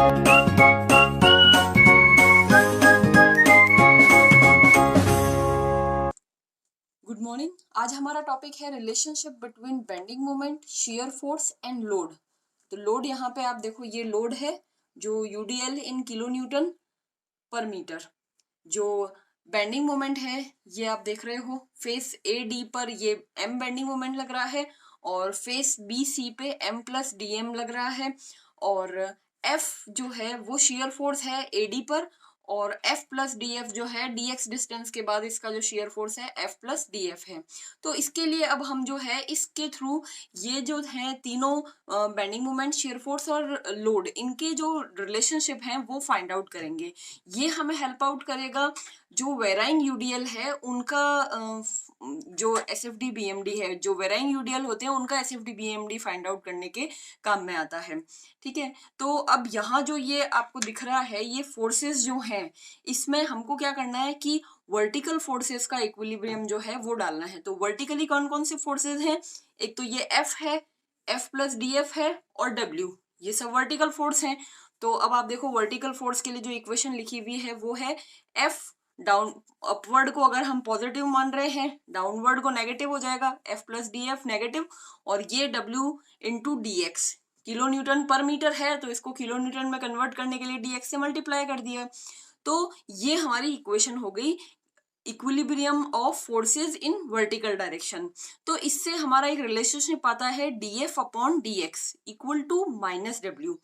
Good morning. आज हमारा topic है relationship between bending moment, shear force and load. तो लोड यहाँ पे आप देखो, ये लोड है जो यूडीएल इन किलो न्यूटन पर मीटर। जो बेंडिंग मोमेंट है ये आप देख रहे हो, फेस ए डी पर ये एम बेंडिंग मोमेंट लग रहा है और फेस बी सी पे एम प्लस डी एम लग रहा है। और एफ जो है वो शियर फोर्स है ए डी पर, और F प्लस डी एफ जो है dx डिस्टेंस के बाद इसका जो शेयर फोर्स है F प्लस डी एफ है। तो इसके लिए अब हम जो है इसके थ्रू ये जो है तीनों बेंडिंग मोमेंट, शेयर फोर्स और लोड, इनके जो रिलेशनशिप हैं वो फाइंड आउट करेंगे। ये हमें हेल्प आउट करेगा जो वेराइंग यूडीएल है उनका जो S F D B M D है, जो वेराइंग यूडीएल होते हैं उनका S F D B M D find out करने के काम में आता है। ठीक है, तो अब यहाँ जो ये आपको दिख रहा है ये फोर्सेस जो हैं, इसमें हमको क्या करना है कि वर्टिकल फोर्सेस का इक्विलिब्रियम जो है वो डालना है। तो वर्टिकली कौन कौन से फोर्सेस हैं? एक तो ये F है, F प्लस डी एफ है और W, ये सब वर्टिकल फोर्स हैं। तो अब आप देखो वर्टिकल फोर्स के लिए जो इक्वेशन लिखी हुई है वो है F डाउन, अपवर्ड को अगर हम पॉजिटिव मान रहे हैं, डाउनवर्ड को नेगेटिव हो जाएगा, F plus D F negative, और ये W into D x. Kilo Newton पर मीटर है तो इसको किलो न्यूटन में कन्वर्ट करने के लिए dx से मल्टीप्लाई कर दिया। तो ये हमारी इक्वेशन हो गई equilibrium of forces in vertical direction. तो इससे हमारा एक रिलेशनशिप आता है df upon dx equal to minus W.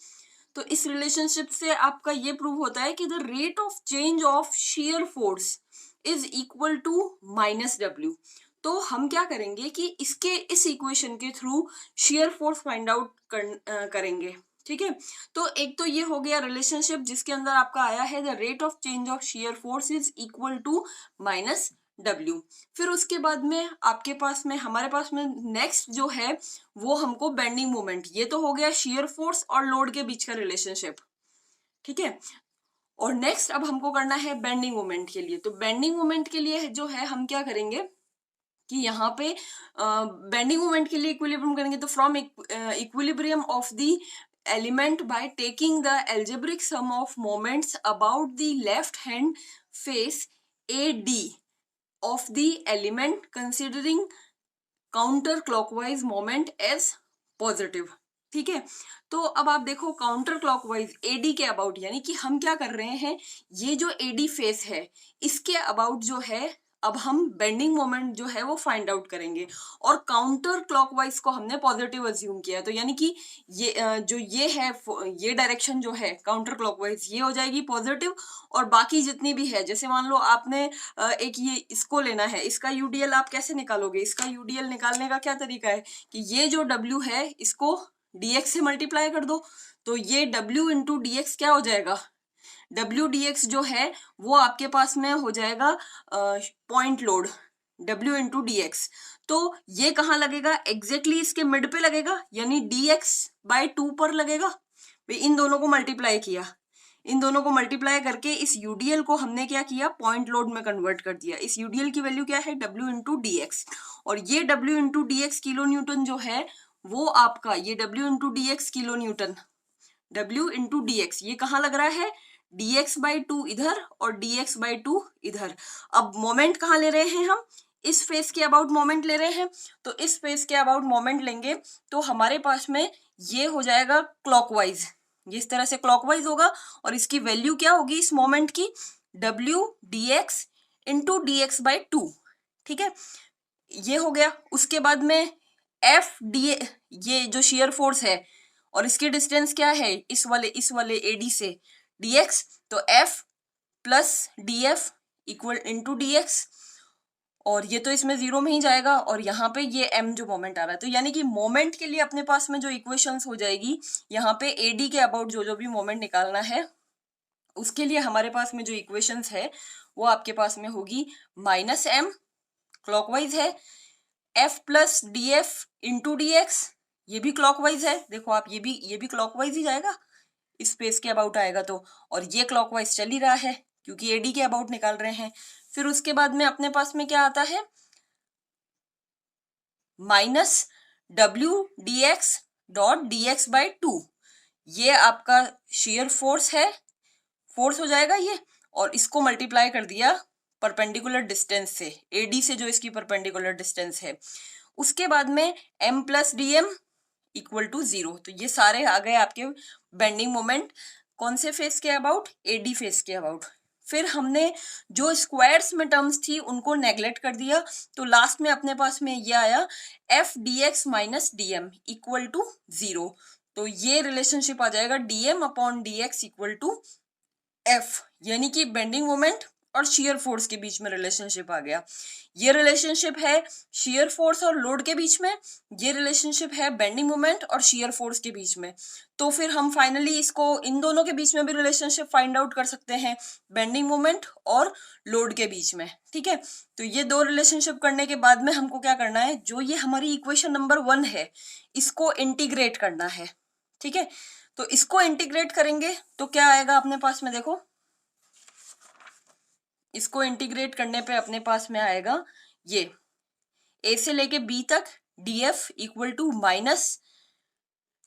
तो इस रिलेशनशिप से आपका ये प्रूव होता है कि the rate of change of shear force is equal to minus W. तो हम क्या करेंगे कि इस इक्वेशन के through shear force find out करेंगे। ठीक है, तो एक तो ये हो गया रिलेशनशिप जिसके अंदर आपका आया है the rate of change of shear force is equal to minus W. फिर उसके बाद में आपके पास में, हमारे पास में नेक्स्ट जो है वो हमको बेंडिंग मोमेंट, ये तो हो गया शियर फोर्स और लोड के बीच का रिलेशनशिप। ठीक है, और नेक्स्ट अब हमको करना है बेंडिंग मोमेंट के लिए। तो बेंडिंग मोमेंट के लिए जो है हम क्या करेंगे कि यहाँ पे बेंडिंग मोमेंट के लिए इक्विलिब्रियम करेंगे। तो from equilibrium of the element by taking the algebraic sum of moments about the left hand face A D of the element considering counter clockwise moment as positive. ठीक है, तो अब आप देखो काउंटर क्लॉकवाइज एडी के about, यानी कि हम क्या कर रहे हैं, ये जो एडी फेस है इसके अबाउट जो है अब हम बेंडिंग मोमेंट जो है वो फाइंड आउट करेंगे। और काउंटर क्लॉकवाइज को हमने पॉजिटिव अज्यूम किया, तो यानी कि ये जो ये है, ये डायरेक्शन जो है काउंटर क्लॉकवाइज ये हो जाएगी पॉजिटिव, और बाकी जितनी भी है, जैसे मान लो आपने एक ये इसको लेना है, इसका यूडीएल आप कैसे निकालोगे? इसका यूडीएल निकालने का क्या तरीका है कि ये जो W है इसको dx से मल्टीप्लाई कर दो। तो ये W इंटू डी एक्स क्या हो जाएगा? W dx जो है वो आपके पास में हो जाएगा point load W into D x. तो ये कहाँ लगेगा? एग्जैक्टली इसके मिड पे लगेगा, यानी dx बाय 2 पर लगेगा। इन दोनों को मल्टीप्लाई किया, इन दोनों को मल्टीप्लाई करके इस यूडीएल को हमने क्या किया? पॉइंट लोड में कन्वर्ट कर दिया। इस यूडीएल की वैल्यू क्या है? W into D x. और ये W into D x kilo Newton जो है वो आपका, ये W into D x kilo Newton, W into D x, ये कहाँ लग रहा है? dx बाई 2 इधर और dx बाई 2 इधर। अब मोमेंट कहाँ ले रहे हैं हम? इस फेस के अबाउट मोमेंट ले रहे हैं। तो इस फेस के अबाउट मोमेंट लेंगे तो हमारे पास में ये हो जाएगा क्लॉकवाइज, ये इस तरह से क्लॉकवाइज होगा। और इसकी वैल्यू क्या होगी इस मोमेंट की? W dx into D x by 2। ठीक है, ये हो गया। उसके बाद में F डी, ये जो शियर फोर्स है और इसकी डिस्टेंस क्या है इस वाले एडी से dx, तो F plus D F equal into D x, और ये तो इसमें जीरो में ही जाएगा, और यहाँ पे ये m जो मोमेंट आ रहा है। तो यानी कि मोमेंट के लिए अपने पास में जो इक्वेशंस हो जाएगी, यहाँ पे एडी के अबाउट जो भी मोमेंट निकालना है उसके लिए हमारे पास में जो इक्वेशंस है वो आपके पास में होगी माइनस m, क्लॉकवाइज है, F plus D F into D x, ये भी क्लॉकवाइज है। देखो आप, ये भी क्लॉकवाइज ही जाएगा, इस स्पेस के अबाउट आएगा तो, और ये क्लॉकवाइज चल ही रहा है क्योंकि एडी के अबाउट निकाल रहे हैं। फिर उसके बाद में अपने पास में क्या आता है? Minus W dx dot dx by 2, ये आपका shear फोर्स है, फोर्स हो जाएगा ये, और इसको मल्टीप्लाई कर दिया परपेंडिकुलर डिस्टेंस से, AD से जो इसकी परपेंडिकुलर डिस्टेंस है, उसके बाद में m plus DM equal to 0। तो ये सारे आ गए आपके बेंडिंग मोमेंट कौन से फेस के अबाउट, AD फेस के अबाउट। फिर हमने जो स्क्वायर्स में टर्म्स थी उनको नेग्लेक्ट कर दिया, तो लास्ट में अपने पास में ये आया F dx minus DM equal to 0। तो ये रिलेशनशिप आ जाएगा DM upon dx equal to F, यानी कि बेंडिंग मोमेंट और शियर फोर्स के बीच में रिलेशनशिप आ गया। ये रिलेशनशिप है शियर फोर्स और लोड के बीच में, ये रिलेशनशिप है बेंडिंग मोमेंट और शियर फोर्स के बीच में। तो फिर हम फाइनली इसको इन दोनों के बीच में भी रिलेशनशिप फाइंड आउट कर सकते हैं, बेंडिंग मोमेंट और लोड के बीच में। ठीक है, तो ये दो रिलेशनशिप करने के बाद में हमको क्या करना है, जो ये हमारी इक्वेशन नंबर 1 है इसको इंटीग्रेट करना है। ठीक है, तो इसको इंटीग्रेट करेंगे तो क्या आएगा अपने पास में, देखो इसको इंटीग्रेट करने पे अपने पास में आएगा ये a से लेके b तक df equal to minus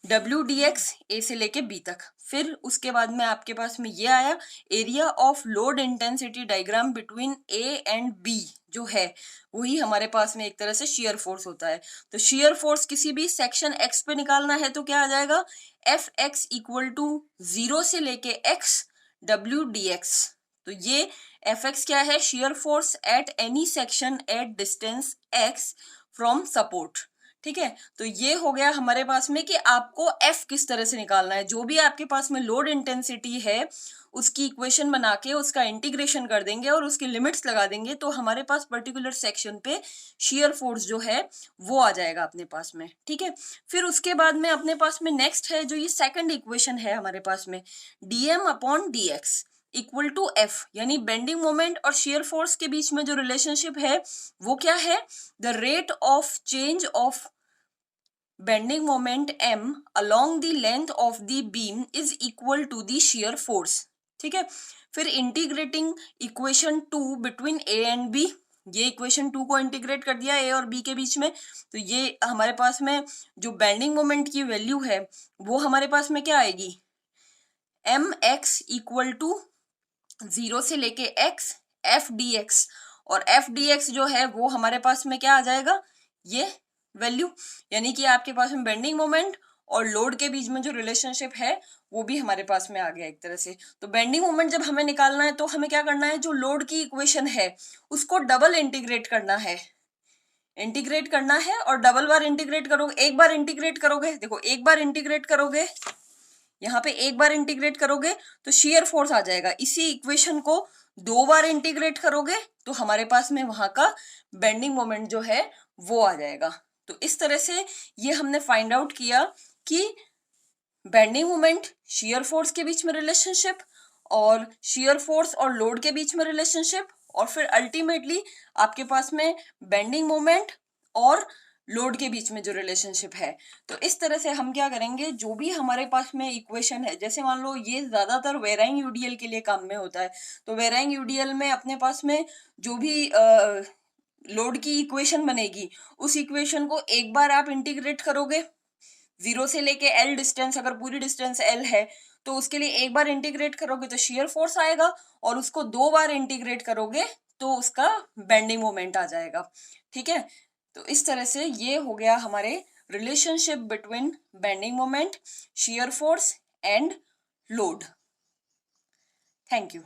w dx a से लेके b तक। फिर उसके बाद में आपके पास में ये आया area of load intensity diagram between a and b जो है वही हमारे पास में एक तरह से शियर फोर्स होता है। तो शियर फोर्स किसी भी सेक्शन x पे निकालना है तो क्या आ जाएगा, एफ एक्स इक्वल टू 0 से लेके x w dx। तो ये एफ एक्स क्या है, shear force at any section at distance x from support. ठीक है, तो ये हो गया हमारे पास में कि आपको F किस तरह से निकालना है। जो भी आपके पास में लोड इंटेंसिटी है उसकी इक्वेशन बना के उसका इंटीग्रेशन कर देंगे और उसकी लिमिट्स लगा देंगे तो हमारे पास पर्टिकुलर सेक्शन पे शियर फोर्स जो है वो आ जाएगा अपने पास में। ठीक है, फिर उसके बाद में अपने पास में नेक्स्ट है जो ये सेकंड इक्वेशन है हमारे पास में, dm upon dx equal to F, यानी बेंडिंग मोमेंट और शियर फोर्स के बीच में जो रिलेशनशिप है वो क्या है, the rate of change of bending moment m along the length of the beam is equal to the shear force। ठीक है, फिर integrating equation 2 between a and b, ये इक्वेशन 2 को इंटीग्रेट कर दिया a और b के बीच में, तो ये हमारे पास में जो बेंडिंग मोमेंट की वैल्यू है वो हमारे पास में क्या आएगी, एम एक्स इक्वल टू 0 से लेके x एफ डी एक्स, और एफ डी एक्स जो है वो हमारे पास में क्या आ जाएगा, ये वैल्यू, यानी कि आपके पास में बेंडिंग मोमेंट और लोड के बीच में जो रिलेशनशिप है वो भी हमारे पास में आ गया एक तरह से। तो बेंडिंग मोमेंट जब हमें निकालना है तो हमें क्या करना है, जो लोड की इक्वेशन है उसको डबल इंटीग्रेट करना है, इंटीग्रेट करना है और डबल बार इंटीग्रेट करोगे, एक बार इंटीग्रेट करोगे, देखो एक बार इंटीग्रेट करोगे यहाँ पे एक बार इंटीग्रेट करोगे तो शियर फोर्स आ जाएगा, इसी इक्वेशन को 2 बार इंटीग्रेट करोगे तो हमारे पास में वहां का बेंडिंग मोमेंट जो है वो आ जाएगा। तो इस तरह से ये हमने फाइंड आउट किया कि बेंडिंग मोमेंट शियर फोर्स के बीच में रिलेशनशिप और शियर फोर्स और लोड के बीच में रिलेशनशिप, और फिर अल्टीमेटली आपके पास में बेंडिंग मोमेंट और लोड के बीच में जो रिलेशनशिप है। तो इस तरह से हम क्या करेंगे, जो भी हमारे पास में इक्वेशन है, जैसे मान लो ये ज्यादातर वेराइंग यूडीएल के लिए काम में होता है, तो वेराइंग यूडीएल में अपने पास में जो भी लोड की इक्वेशन बनेगी उस इक्वेशन को एक बार आप इंटीग्रेट करोगे 0 से लेके L डिस्टेंस, अगर पूरी डिस्टेंस L है तो उसके लिए एक बार इंटीग्रेट करोगे तो शियर फोर्स आएगा, और उसको 2 बार इंटीग्रेट करोगे तो उसका बेंडिंग मोमेंट आ जाएगा। ठीक है, तो इस तरह से ये हो गया हमारे relationship between bending moment, shear force and load. Thank you.